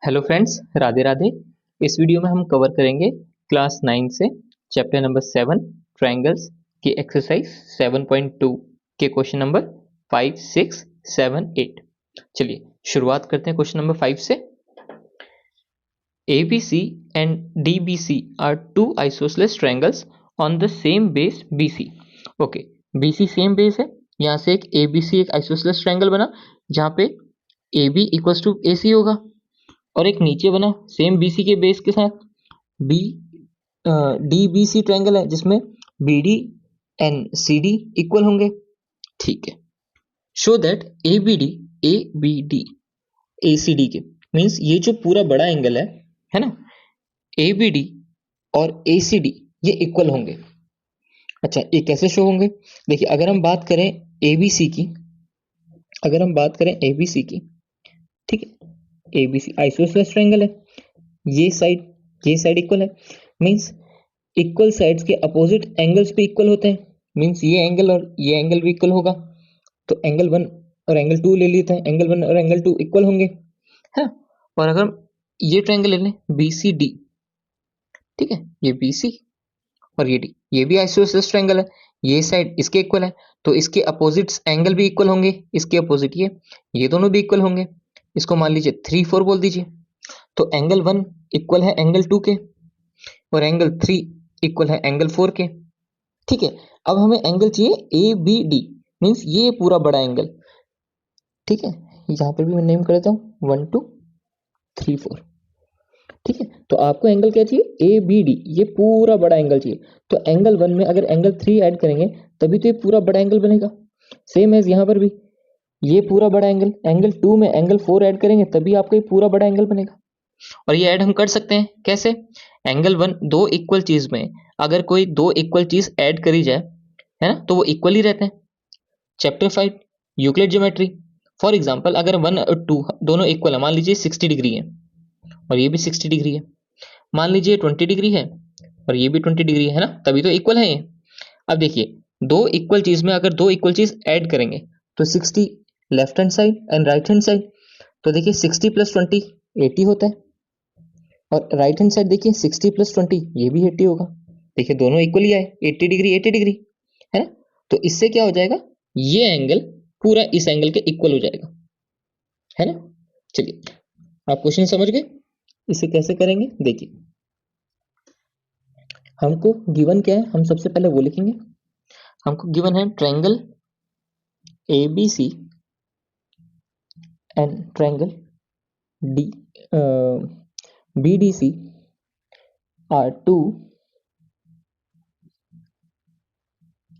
Hello friends, Radhe Radhe. इस video में हम कवर करेंगे क्लास 9 से चैप्टर नंबर 7 ट्रायंगल्स की एक्सरसाइज 7.2 के क्वेश्चन नंबर 5, 6, 7, 8। चलिए शुरुआत करते हैं क्वेश्चन नंबर 5 से। ABC and DBC are two isosceles triangles on the same base BC। Okay, BC same base है, यहाँ से एक ABC एक आइसोसेलेस ट्रायंगल बना जहाँ पे AB इक्वल्स टू AC होगा, और एक नीचे बना सेम BC के बेस के साथ बी DBC ट्रायंगल है जिसमें BD एंड CD इक्वल होंगे। ठीक है, शो दैट ABD ACD के मीन्स ये जो पूरा बड़ा एंगल है ना, ABD और ACD ये इक्वल होंगे। अच्छा, ये कैसे शो होंगे? देखिए, अगर हम बात करें ABC की, ठीक है, ABC आइसोसेलेस ट्रायंगल है, ये साइड इक्वल है, मींस इक्वल साइड्स के अपोजिट एंगल्स भी इक्वल होते हैं, मींस ये एंगल और ये एंगल भी इक्वल होगा। तो एंगल 1 और एंगल 2 ले लेते हैं, एंगल 1 और एंगल 2 इक्वल होंगे, है। और अगर हम ये ट्रायंगल ले लें BCD, ठीक है, ये BC और ये D, ये भी आइसोसेलेस ट्रायंगल है, ये साइड इसके इक्वल है, तो इसके अपोजिट्स एंगल भी इक्वल होंगे, इसके अपोजिट ये दोनों भी इक्वल होंगे। इसको मान लीजिए 3, 4 बोल दीजिए। तो एंगल 1 इक्वल है एंगल 2 के और एंगल 3 इक्वल है एंगल 4 के। ठीक है, अब हमें एंगल चाहिए ABD, मीन्स ये पूरा बड़ा एंगल। ठीक है, यहाँ पर भी मैं नेम कर देता हूँ 1, 2, 3, 4। ठीक है, तो आपको एंगल क्या चाहिए? ABD, ये पूरा बड़ा एंगल चाहिए। तो एंगल 1 में अगर एंगल 3 ऐड करेंगे तभी तो ये पूरा बड़ा एंगल बनेगा। सेम एज यहाँ पर भी ये पूरा बड़ा एंगल 2 में एंगल 4 ऐड करेंगे तभी आपका ये पूरा बड़ा एंगल बनेगा। और ये ऐड हम कर सकते हैं कैसे? एंगल 1 दो इक्वल चीज में अगर कोई दो इक्वल चीज ऐड करी जाए, है ना, तो वो इक्वल ही रहते हैं। Chapter 5 Euclid geometry. For example, अगर 1 और 2 दोनों इक्वल है, मान लीजिए 60 डिग्री है और ये भी 60 डिग्री है, मान लीजिए 20 डिग्री है और ये भी 20 डिग्री है ना, तभी तो इक्वल है ये। अब देखिए, दो इक्वल चीज में अगर दो इक्वल चीज ऐड करेंगे तो 60 left hand side and right hand side, तो देखिए 60 + 20 80 होता है, और राइट हैंड साइड देखिए 60 + 20 ये भी 80 होगा। देखिए दोनों इक्वली आए, 80 डिग्री 80 डिग्री, है ना। तो इससे क्या हो जाएगा, ये एंगल पूरा इस एंगल के इक्वल हो जाएगा, है ना। चलिए, आप क्वेश्चन समझ गए, इसे कैसे करेंगे देखिए। हमको गिवन क्या है, हम सबसे पहले वो लिखेंगे। हमको गिवन है triangle ABC and triangle BDC are two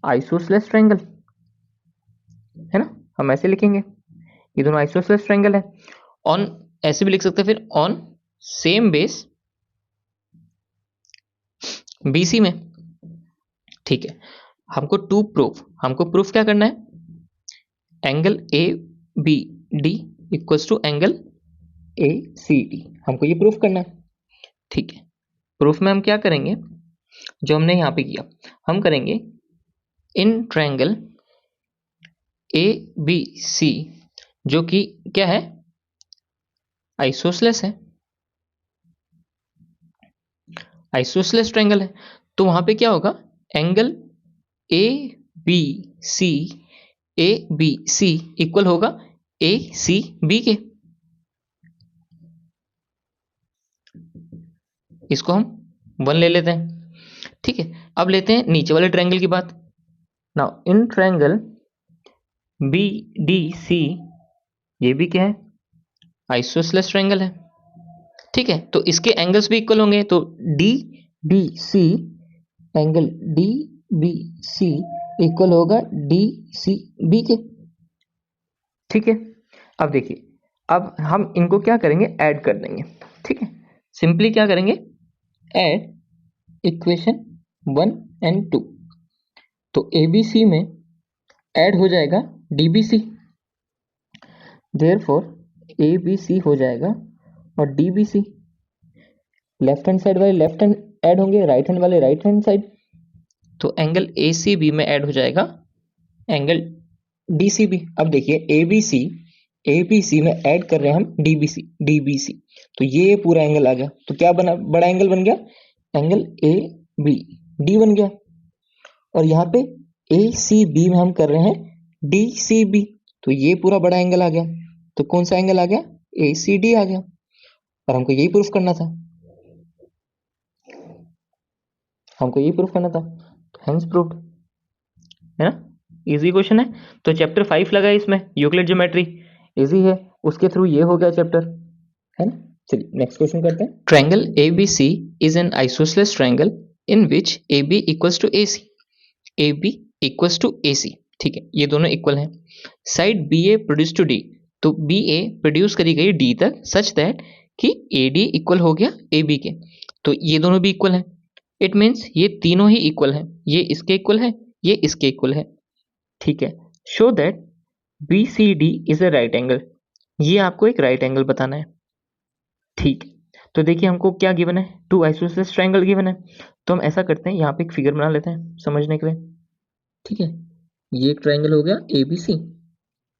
isosceles triangle, है ना। हम ऐसे लिखेंगे, ये दोनों आइसोसेलेस ट्रायंगल है ऑन, ऐसे भी लिख सकते हैं फिर, ऑन सेम बेस BC में। ठीक है, हमको प्रूफ क्या करना है? Angle ABD equals to angle ACD, हमको ये प्रूफ करना है। ठीक है, प्रूफ में हम क्या करेंगे, जो हमने यहां पे किया हम करेंगे इन ट्रायंगल ABC, जो कि क्या है, आइसोसेलेस है, आइसोसेलेस ट्रायंगल है, तो वहां पे क्या होगा, एंगल ABC इक्वल होगा ACB के। इसको हम 1 ले लेते हैं। ठीक है, अब लेते हैं नीचे वाले ट्रायंगल की बात। नाउ इन ट्रायंगल BDC, ये भी क्या है, आइसोसेलेस ट्रायंगल है। ठीक है, तो इसके एंगल्स भी इक्वल होंगे, तो DBC, एंगल DBC इक्वल होगा DCB के। ठीक है, अब देखिए, अब हम इनको क्या करेंगे, ऐड कर देंगे। ठीक है, सिंपली क्या करेंगे, ऐड इक्वेशन 1 एंड 2, तो ABC में ऐड हो जाएगा DBC, देयरफॉर ABC हो जाएगा और DBC, लेफ्ट हैंड साइड वाले लेफ्ट हैंड ऐड होंगे, राइट हैंड वाले राइट हैंड साइड, तो एंगल ACB में ऐड हो जाएगा एंगल DCB। अब देखिए, ए बी सी में ऐड कर रहे हैं हम डी बी सी, तो ये पूरा एंगल आ गया। तो क्या बना, बड़ा एंगल बन गया, एंगल ए बी डी बन गया। और यहाँ पे ए सी बी में हम कर रहे हैं डी सी बी, तो ये पूरा बड़ा एंगल आ गया। तो कौन सा एंगल आ गया, ए सी डी आ गया। और हमको यही प्रूफ करना था, हमको यही प्रूफ करना था, हेंस प्रूव्ड, है ना। इजी क्वेश्चन है। तो चैप्टर 5 लगा है इसमें, यूक्लिड ज्योमेट्री इजी है, उसके थ्रू ये हो गया चैप्टर, है ना। चलिए नेक्स्ट क्वेश्चन करते हैं। Triangle A B C is an isosceles triangle in which A B equals to A C, A B equals to A C, ठीक है, ये दोनों इक्वल हैं। Side B A produce to D, तो B A produce करी गई D तक such that कि ए डी इक्वल हो गया ए बी के, तो ये दोनों भी इक्वल हैं। इट मीन्स ये तीनों ही इक्वल हैं, ये इसके इक्वल है, ये इसके इक्वल है, ठीक है। Show that B C D is a right angle, ये आपको एक राइट एंगल बताना है, ठीक है। तो देखिए हमको क्या गिवन है, टू आइसोसेलेस ट्रायंगल गिवन है। तो हम ऐसा करते हैं, यहाँ पे एक फिगर बना लेते हैं समझने के लिए, ठीक है। ये एक ट्रायंगल हो गया ए बी सी,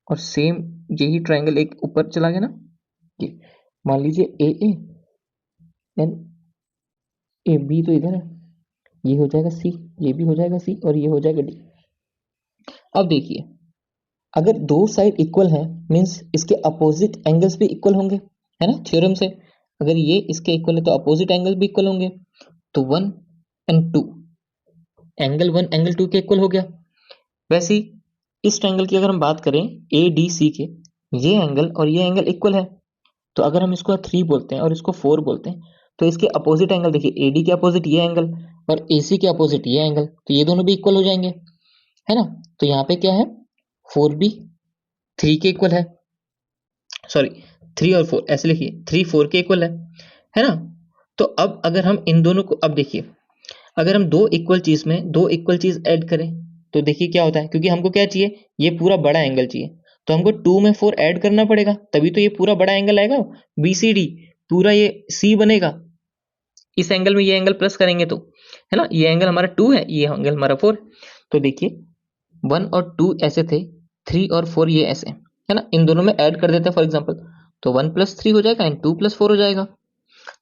और सेम यही ट्रायंगल एक ऊपर चला गया ना, ये मान लीजिए ए ए एंड ए बी तो इधर है, ये हो जाएगा सी, ये भी हो जाएगा सी, और ये हो जाएगा डी। अब देखिए अगर दो साइड इक्वल है मीन्स इसके अपोजिट एंगल्स भी इक्वल होंगे, है ना, थ्योरम से। अगर ये इसके इक्वल है तो अपोजिट एंगल भी इक्वल होंगे, तो 1 एंड 2, एंगल 1 एंगल 2 के इक्वल हो गया। वैसे ही इस ट्रायंगल की अगर हम बात करें ए डी सी के, ये एंगल और ये एंगल इक्वल है, तो अगर हम इसको 3 बोलते हैं और इसको 4 बोलते हैं, तो इसके अपोजिट एंगल देखिए, ए डी के अपोजिट ये एंगल और ए सी के अपोजिट ये एंगल, तो ये दोनों भी इक्वल हो जाएंगे, है ना। तो यहाँ पे क्या है, 4 भी 3 के इक्वल है, सॉरी 3 और 4 ऐसे लिखिए, 3 4 के इक्वल है ना। तो अब अगर हम इन दोनों को, अब देखिए अगर हम दो इक्वल चीज में दो इक्वल चीज ऐड करें तो देखिए क्या होता है, क्योंकि हमको क्या चाहिए, ये पूरा बड़ा एंगल चाहिए, तो हमको 2 में 4 ऐड करना पड़ेगा, तभी तो ये पूरा बड़ा एंगल आएगा, बी सी डी पूरा ये सी बनेगा। इस एंगल में ये एंगल प्लस करेंगे तो, है ना, ये एंगल हमारा 2 है, ये एंगल हमारा 4। तो देखिए 1 और 2 ऐसे थे, 3 और 4 ये ऐसे, है ना, इन दोनों में ऐड कर देते हैं फॉर एग्जाम्पल, तो 1 + 3 हो जाएगा एंड 2 + 4 हो जाएगा।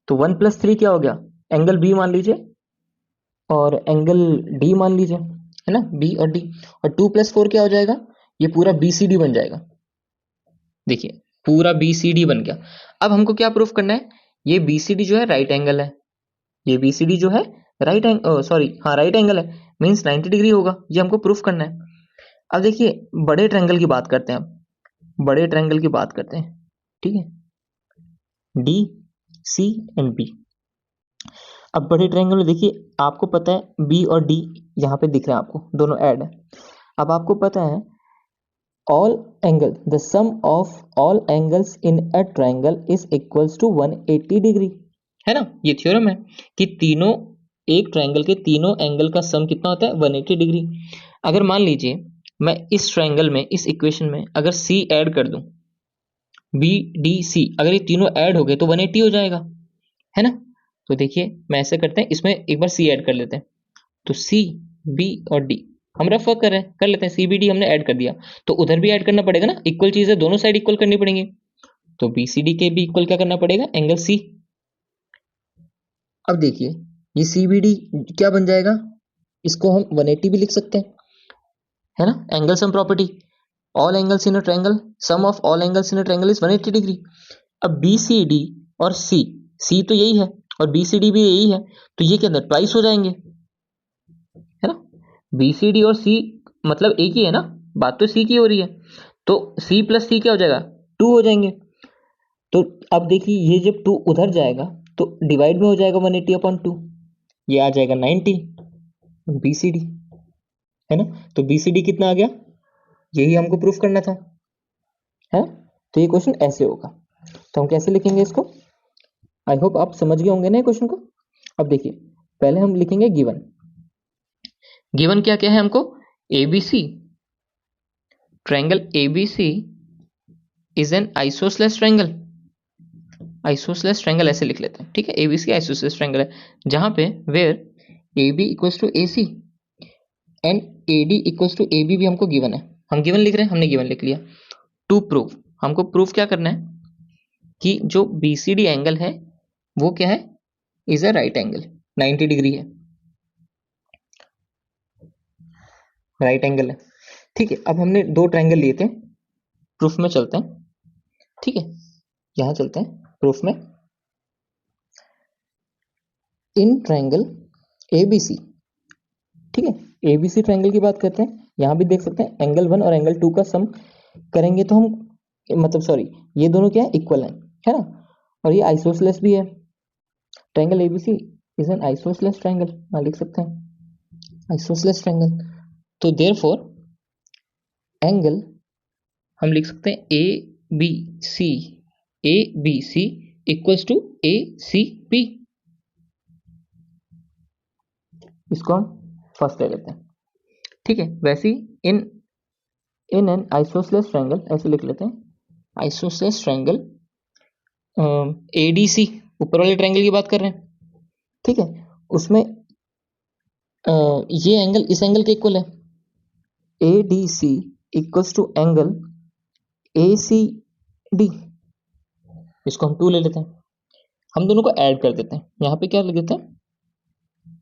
तो 1 + 3 क्या हो गया, एंगल बी मान लीजिए और एंगल डी मान लीजिए, है ना, बी और डी, और 2 + 4 क्या हो जाएगा, ये पूरा बी सी डी बन जाएगा। देखिए पूरा बी सी डी बन गया। अब हमको क्या प्रूफ करना है, ये बी सी डी जो है राइट एंगल है, ये बी सी डी जो है राइट एंगल, सॉरी हाँ राइट एंगल है, मीन्स 90 डिग्री होगा, ये हमको प्रूफ करना है। अब देखिए बड़े ट्रायंगल की बात करते हैं, अब बड़े ट्रायंगल की बात करते हैं, ठीक है, डी सी एंड बी। अब बड़े ट्रायंगल में देखिए आपको पता है बी और डी यहाँ पे दिख रहे हैं आपको, दोनों ऐड है। अब आपको पता है all angle, the sum of all angles in a triangle is equals to 180 degree, है ना, ये थ्योरम है कि तीनों, एक ट्रायंगल के तीनों एंगल का सम कितना होता है, 180 डिग्री। अगर मान लीजिए मैं इस ट्रायंगल में, इस इक्वेशन में अगर सी ऐड कर दूं, बी डी सी, अगर ये तीनों ऐड हो गए तो 180 हो जाएगा, है ना। तो देखिए मैं ऐसे करते हैं, इसमें एक बार सी ऐड कर लेते हैं, तो सी बी और डी हम रफ वर्क कर रहे हैं, कर लेते हैं, सी बी डी हमने ऐड कर दिया, तो उधर भी ऐड करना पड़ेगा ना, इक्वल चीज है, दोनों साइड इक्वल करनी पड़ेंगी, तो बी सी डी के भी इक्वल क्या करना पड़ेगा, एंगल सी। अब देखिए ये सी बी डी क्या बन जाएगा, इसको हम 180 भी लिख सकते हैं, है ना, angle sum property, all angles in a triangle, sum of all angles in a triangle is 180 degree. अब बी सी डी और सी, सी तो यही है और बी सी डी भी यही है, तो ये क्या अंदर ट्वाइस हो जाएंगे, है ना, बी सी डी और सी मतलब एक ही है ना, बात तो सी की हो रही है, तो सी प्लस सी क्या हो जाएगा, 2 हो जाएंगे। तो अब देखिए ये जब 2 उधर जाएगा तो डिवाइड में हो जाएगा 180/2, ये आ जाएगा 90 बी सी डी, है ना। तो बी सी डी कितना आ गया, यही हमको प्रूफ करना था, है। तो ये क्वेश्चन ऐसे होगा, तो हम कैसे लिखेंगे इसको, आई होप आप समझ गए होंगे ना क्वेश्चन को। अब देखिए पहले हम लिखेंगे गिवन, गिवन क्या क्या है हमको, ABC, triangle ABC is an isosceles triangle, isosceles triangle ऐसे लिख लेते हैं, ठीक है, एबीसी आइसोसेलेस ट्रायंगल है, जहां पे where AB equals to AC and AD equals to AB भी हमको गिवन है, हम गिवन लिख रहे हैं, हमने गिवन लिख लिया। टू प्रूव, हमको प्रूफ क्या करना है कि जो BCD एंगल है वो क्या है, is a right angle, 90 degree है, राइट एंगल है। ठीक है, अब हमने दो ट्रायंगल लिए थे, प्रूफ में चलते हैं। ठीक है, यहां चलते हैं प्रूफ में। इन ट्रायंगल ABC, ठीक है, ABC ट्रायंगल की बात करते हैं। यहां भी देख सकते हैं एंगल 1 और एंगल 2 का सम करेंगे तो हम मतलब सॉरी ये दोनों क्या है, इक्वल है ना, और ये आइसोसेलेस भी है। Triangle ABC is an isosceles triangle, लिख सकते हैं आइसोसेलेस ट्रायंगल। तो देयरफॉर एंगल हम लिख सकते हैं ABC इक्वल्स टू ACP। इसको हम फर्स्ट ले लेते हैं। ठीक है, वैसे ही इन एन आइसोसेलेस ट्रायंगल ऐसे लिख लेते हैं, आइसोसेलेस ट्रायंगल ADC, ऊपर वाले ट्रायंगल की बात कर रहे हैं। ठीक है, उसमें ये एंगल इस एंगल के इक्वल है, ADC equals to angle ACD। इसको हम 2 ले लेते हैं, हम दोनों को ऐड कर देते हैं। यहाँ पे क्या लिख देते हैं,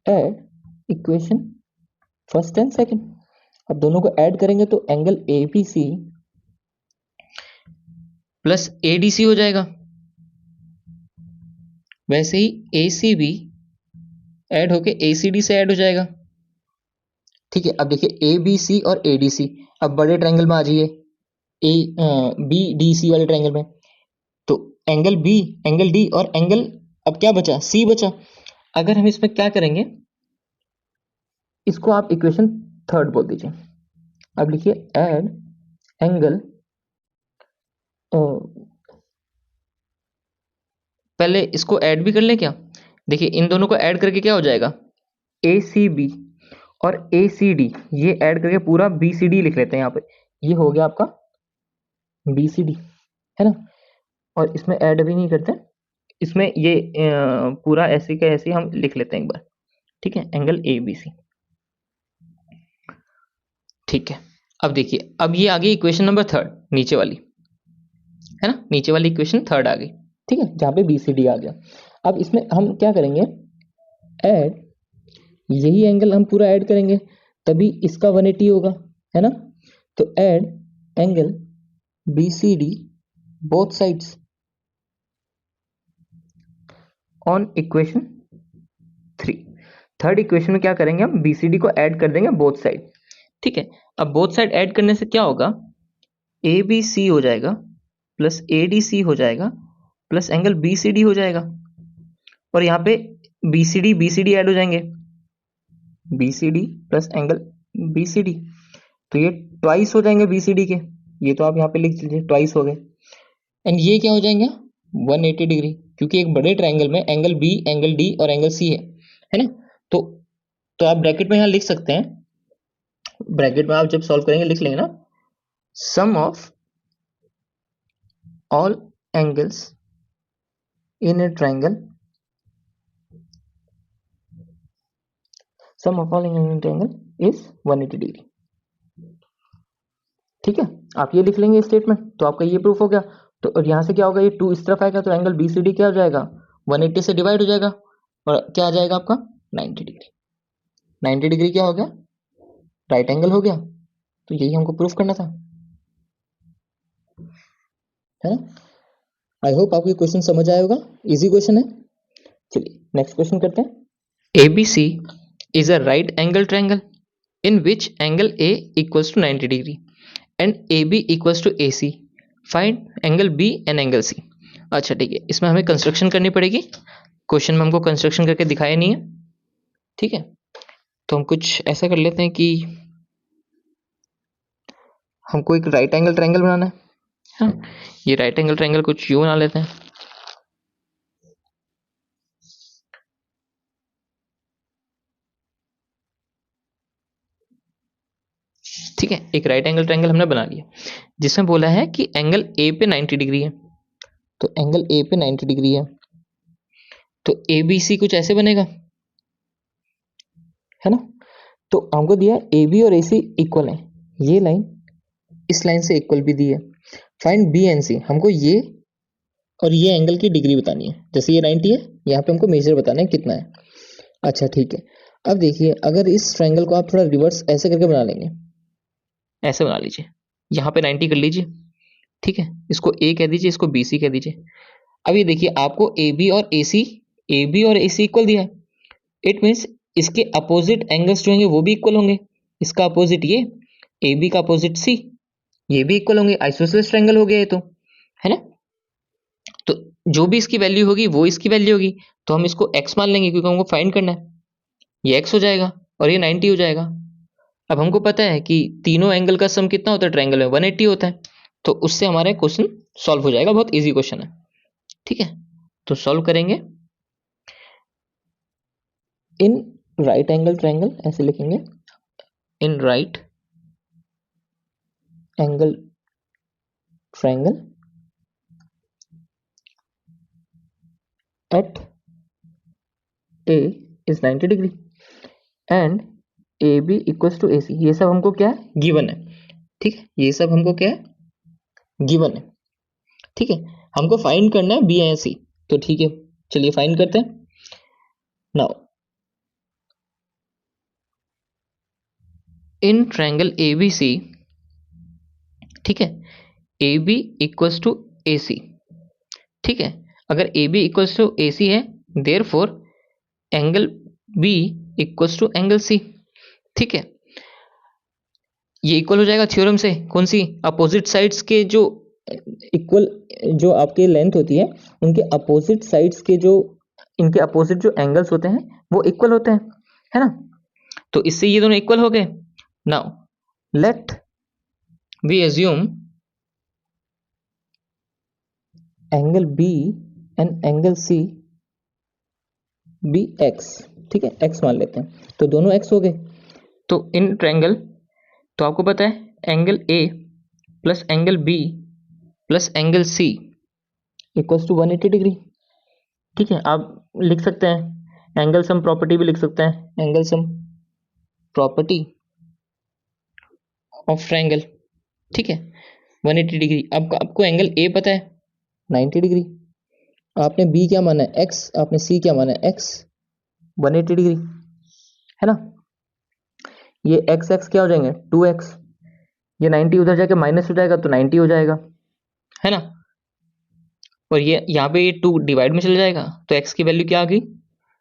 add equation first and second. अब दोनों को ऐड करेंगे तो एंगल ABC प्लस ADC हो जाएगा, वैसे ही ACB ऐड होके ACD से ऐड हो जाएगा। ठीक है, अब देखिए ABC और ADC, अब बड़े ट्रायंगल में आ जाइए, BDC वाले ट्रायंगल में, तो एंगल B, एंगल D और एंगल अब क्या बचा, C बचा। अगर हम इसमें क्या करेंगे, इसको आप इक्वेशन थर्ड बोल दीजिए। अब लिखिए ऐड एंगल, पहले इसको ऐड भी कर लें क्या, देखिए इन दोनों को ऐड करके क्या हो जाएगा, ACB और ACD, ये ऐड करके पूरा BCD लिख लेते हैं। यहाँ पे ये हो गया आपका BCD, है ना, और इसमें ऐड भी नहीं करते, इसमें ये पूरा ऐसे का ऐसे हम लिख लेते हैं एक बार। ठीक है, एंगल ABC। ठीक है, अब देखिए, अब ये आ गई इक्वेशन नंबर थर्ड, नीचे वाली, है ना, नीचे वाली इक्वेशन थर्ड आ गई। ठीक है, जहाँ पे BCD आ गया। अब इसमें हम क्या करेंगे, ऐड, यही एंगल हम पूरा ऐड करेंगे तभी इसका 180 होगा, है ना। तो add angle BCD both sides on equation 3। Third equation में क्या करेंगे, हम BCD को ऐड कर देंगे बोथ साइड। ठीक है, अब बोथ साइड ऐड करने से क्या होगा, ABC हो जाएगा प्लस ADC हो जाएगा प्लस एंगल BCD हो जाएगा, और यहाँ पे BCD ऐड हो जाएंगे, BCD प्लस एंगल BCD, तो ये ट्वाइस हो जाएंगे BCD के, ये तो आप यहाँ पे लिख लीजिए ट्वाइस हो गए। एंड ये क्या हो जाएंगे, 180 डिग्री, क्योंकि एक बड़े ट्रायंगल में एंगल B, एंगल D और एंगल C है ना। तो आप ब्रैकेट में यहाँ लिख सकते हैं, ब्रैकेट में आप जब सॉल्व करेंगे लिख लेंगे ना, sum of all angles in a triangle, sum of all angle in triangle is 180 degree. ठीक है, आप ये लिख लेंगे स्टेटमेंट, तो आपका ये प्रूफ हो गया। तो और यहाँ से क्या होगा, ये 2 इस तरफ आएगा तो एंगल BCD क्या हो जाएगा, 180 से डिवाइड हो जाएगा, और क्या आ जाएगा आपका 90 डिग्री। 90 डिग्री क्या हो गया, राइट एंगल हो गया। तो यही हमको प्रूफ करना था, है ना। आई होप आपको क्वेश्चन समझ आया होगा, इजी क्वेश्चन है। चलिए नेक्स्ट क्वेश्चन करते हैं। ABC is a right angle triangle in which angle A equals to 90 degree and AB equals to AC. Find angle B and angle C. अच्छा ठीक है, इसमें हमें कंस्ट्रक्शन करनी पड़ेगी, क्वेश्चन में हमको कंस्ट्रक्शन करके दिखाया नहीं है। ठीक है, तो हम कुछ ऐसा कर लेते हैं कि हमको एक राइट एंगल ट्रायंगल बनाना है, हाँ, ये राइट एंगल ट्रायंगल कुछ यूं बना लेते हैं। ठीक है, एक राइट एंगल ट्रायंगल हमने बना लिया, जिसमें बोला है कि एंगल A पे 90 डिग्री है, तो एंगल A पे 90 डिग्री है, तो ABC कुछ ऐसे बनेगा, है ना। तो हमको दिया AB और AC इक्वल है, ये लाइन इस लाइन से इक्वल भी दी है, फाइंड बी एंड सी, हमको ये और ये एंगल की डिग्री बतानी है। जैसे ये 90 है, यहाँ पे हमको मेजर बताना है कितना है। अच्छा ठीक है, अब देखिए अगर इस ट्रायंगल को आप थोड़ा रिवर्स ऐसे करके बना लेंगे, ऐसे बना लीजिए, यहाँ पे 90 कर लीजिए, ठीक है, इसको ए कह दीजिए, इसको बी सी कह दीजिए। अब ये देखिए आपको ए बी और ए सी इक्वल दिया है, इट मीन्स इसके अपोजिट एंगल्स जो होंगे वो भी इक्वल होंगे। इसका अपोजिट ये, ए बी का अपोजिट सी, ये भी इक्वल होंगे, आइसोसेलेस ट्रायंगल हो गया ये तो, है ना। तो जो भी इसकी वैल्यू होगी वो इसकी वैल्यू होगी, तो हम इसको x मान लेंगे क्योंकि हमको फाइंड करना है। ये x हो जाएगा और ये 90 हो जाएगा। अब हमको पता है कि तीनों एंगल का सम कितना होता है ट्रायंगल में, 180 होता है। तो उससे हमारा क्वेश्चन सॉल्व हो जाएगा, बहुत इजी क्वेश्चन है, ठीक है। तो सॉल्व करेंगे, इन राइट एंगल ट्रायंगल ऐसे लिखेंगे, in right angle triangle at A is 90 degree and A B equals to A C, ये सब हमको क्या है, गिवन है, ठीक है, ये सब हमको क्या है, गिवन है, ठीक है। हमको फाइंड करना है बी एंड सी, तो ठीक है चलिए फाइंड करते हैं। Now in triangle A B C, ठीक है, A B equals to A C, ठीक है। अगर A B equals to A C है, therefore angle B equals to angle C, ठीक है। ये इक्वल हो जाएगा थ्योरम से, कौन सी, अपोजिट साइड्स के जो इक्वल, जो आपके लेंथ होती है उनके अपोजिट साइड्स के जो, इनके अपोजिट जो एंगल्स होते हैं वो इक्वल होते हैं, है ना। तो इससे ये दोनों इक्वल हो गए। Now let we assume angle B and angle C be x, ठीक है, एक्स मान लेते हैं, तो दोनों एक्स हो गए। तो इन ट्रायंगल, तो आपको पता है angle A plus angle B plus angle C equals to 180 degree, ठीक है। आप लिख सकते हैं एंगल सम प्रॉपर्टी भी लिख सकते हैं, angle sum property of triangle, ठीक है, 180 डिग्री। अब आपको एंगल ए पता है 90 डिग्री, आपने बी क्या माना है एक्स, आपने सी क्या माना है एक्स, 180 डिग्री, है ना। ये एक्स एक्स क्या हो जाएंगे 2x, ये 90 उधर जाके माइनस हो जाएगा तो 90 हो जाएगा, है ना। और ये यहाँ पे ये 2 डिवाइड में चला जाएगा तो x की वैल्यू क्या आ गई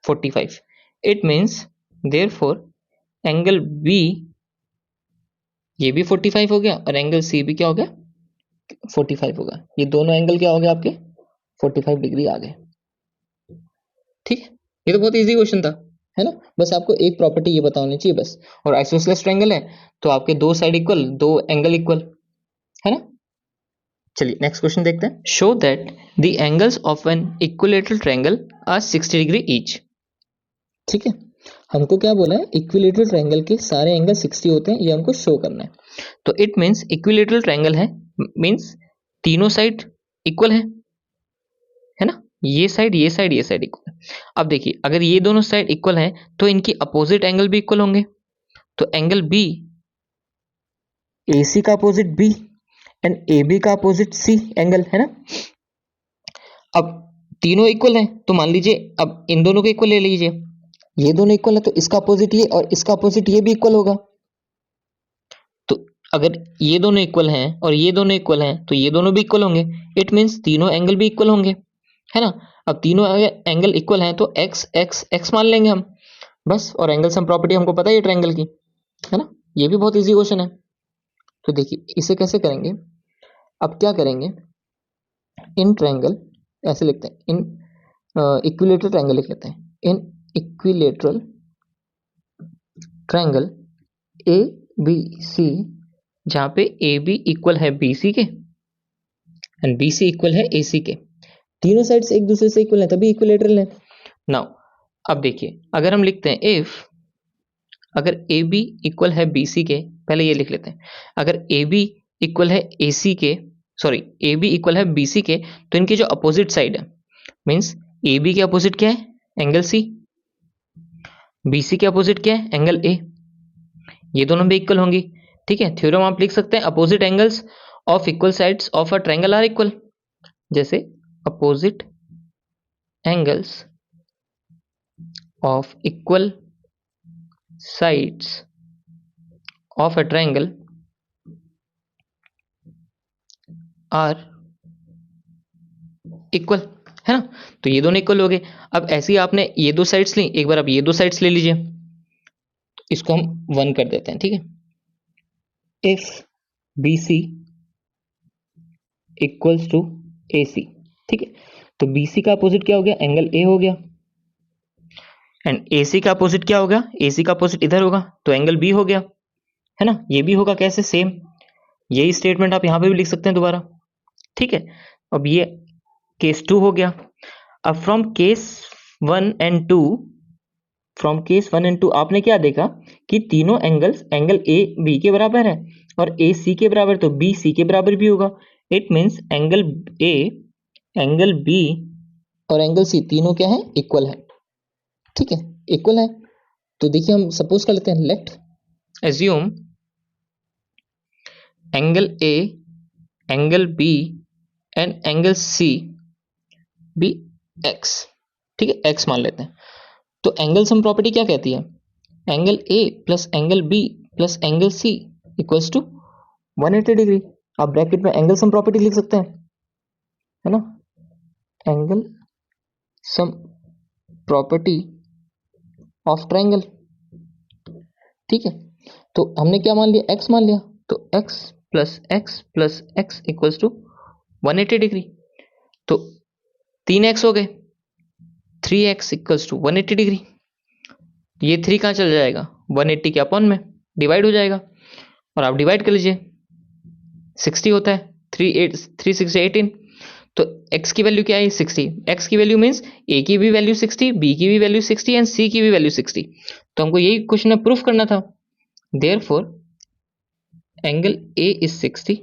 45। It means therefore angle B ये भी 45 हो गया और एंगल सी भी क्या हो गया 45 होगा। ये दोनों एंगल क्या हो गए आपके 45 डिग्री आ गए, ठीक है। ये तो बहुत इजी क्वेश्चन था, है ना। बस आपको एक प्रॉपर्टी ये पता होनी चाहिए बस। और आइसोसेलेस ट्रायंगल है तो आपके दो साइड इक्वल, दो एंगल इक्वल, है ना। चलिए नेक्स्ट क्वेश्चन देखते हैं। Show that the angles of an equilateral triangle are 60 degree each, ठीक है। हमको क्या बोला है, इक्विलैटरल ट्रायंगल के सारे एंगल 60 होते हैं, ये हमको शो करना है। तो इट मींस इक्विलैटरल ट्रायंगल है, मींस तीनों साइड इक्वल है ना। ये साइड ये साइड ये साइड इक्वल है। अब देखिए अगर ये दोनों साइड इक्वल हैं तो इनकी अपोजिट एंगल भी इक्वल होंगे। तो एंगल बी ए सी का opposite B and A B का अपोजिट सी एंगल, है ना। अब तीनों इक्वल हैं तो मान लीजिए अब इन दोनों को इक्वल ले लीजिए, ये दोनों इक्वल है तो इसका अपोजिट ये और इसका अपोजिट ये भी इक्वल होगा। तो अगर ये दोनों इक्वल हैं और ये दोनों इक्वल हैं तो ये दोनों भी इक्वल होंगे, इट मींस तीनों एंगल भी इक्वल होंगे, है ना। अब तीनों एंगल इक्वल हैं तो एक्स एक्स एक्स मान लेंगे हम बस। और एंगल सम प्रॉपर्टी हमको पता है ये ट्रायंगल की, है ना। ये भी बहुत इजी क्वेश्चन है। तो देखिए इसे कैसे करेंगे, अब क्या करेंगे, इन ट्रायंगल ऐसे लिखते हैं, इन इक्विलैटरल ट्रायंगल लिख लेते हैं, in equilateral triangle A B C, जहां पे ए बी इक्वल है बी सी के एंड बी सी इक्वल है ए सी के, तीनों साइड्स एक दूसरे से इक्वल है तभी इक्विलैटरल है। नाउ अब देखिए अगर हम लिखते हैं इफ, अगर ए बी इक्वल है बी सी के, पहले ये लिख लेते हैं, अगर ए बी इक्वल है ए सी के, सॉरी ए बी इक्वल है बी सी के, तो इनकी जो अपोजिट साइड है, मीन्स ए बी के अपोजिट क्या है एंगल सी, बी सी के अपोजिट क्या है एंगल ए, ये दोनों भी इक्वल होंगी, ठीक है। थ्योरम आप लिख सकते हैं opposite angles of equal sides of a triangle are equal, जैसे opposite angles of equal sides of a triangle are equal, है ना। तो ये दोनों इक्वल हो गए। अब ऐसे ही आपने ये दो साइड्स ली, एक बार आप ये दो साइड्स ले लीजिए, इसको हम 1 कर देते हैं, ठीक है। If B C equals to A C, ठीक है, तो बी सी का अपोजिट क्या हो गया, एंगल ए हो गया, एंड ए सी का अपोजिट क्या होगा, ए सी का अपोजिट इधर होगा तो एंगल बी हो गया, है ना। ये भी होगा कैसे, सेम यही स्टेटमेंट आप यहां पे भी लिख सकते हैं दोबारा, ठीक है। अब ये केस 2 हो गया। अब from case 1 and 2, from case 1 and 2 आपने क्या देखा कि तीनों एंगल्स, एंगल ए बी के बराबर है और ए सी के बराबर, तो बी सी के बराबर भी होगा। It means angle A, angle B और एंगल सी तीनों क्या है, इक्वल है, ठीक है, इक्वल है। तो देखिए हम सपोज कर लेते हैं, let assume angle A, angle B and angle C be x, ठीक है, एक्स मान लेते हैं। तो एंगल सम प्रॉपर्टी क्या कहती है, angle A plus angle B plus angle C equals to 180 degree. आप ब्रैकेट में एंगल सम प्रॉपर्टी लिख सकते हैं, है ना, angle sum property of triangle, ठीक है। तो हमने क्या मान लिया, एक्स मान लिया, तो x plus x plus x equals to 180 degree. तो 3x हो गए, 3x इक्वल्स टू 180 डिग्री। ये 3 कहाँ चल जाएगा, 180 के अपॉन में डिवाइड हो जाएगा, और आप डिवाइड कर लीजिए, 60 होता है, 3 6 18। तो x की वैल्यू क्या है, 60। x की वैल्यू मीन्स a की भी वैल्यू 60, b की भी वैल्यू 60 एंड c की भी वैल्यू 60। तो हमको यही क्वेश्चन में प्रूफ करना था। Therefore angle a is 60,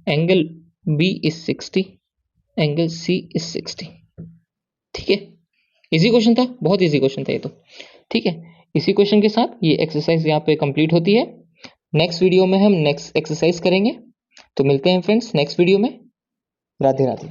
angle b is 60, angle c is 60, ठीक है। इजी क्वेश्चन था, बहुत इजी क्वेश्चन था ये तो, ठीक है। इसी क्वेश्चन के साथ ये एक्सरसाइज यहाँ पे कंप्लीट होती है। नेक्स्ट वीडियो में हम नेक्स्ट एक्सरसाइज करेंगे। तो मिलते हैं फ्रेंड्स नेक्स्ट वीडियो में। राधे राधे।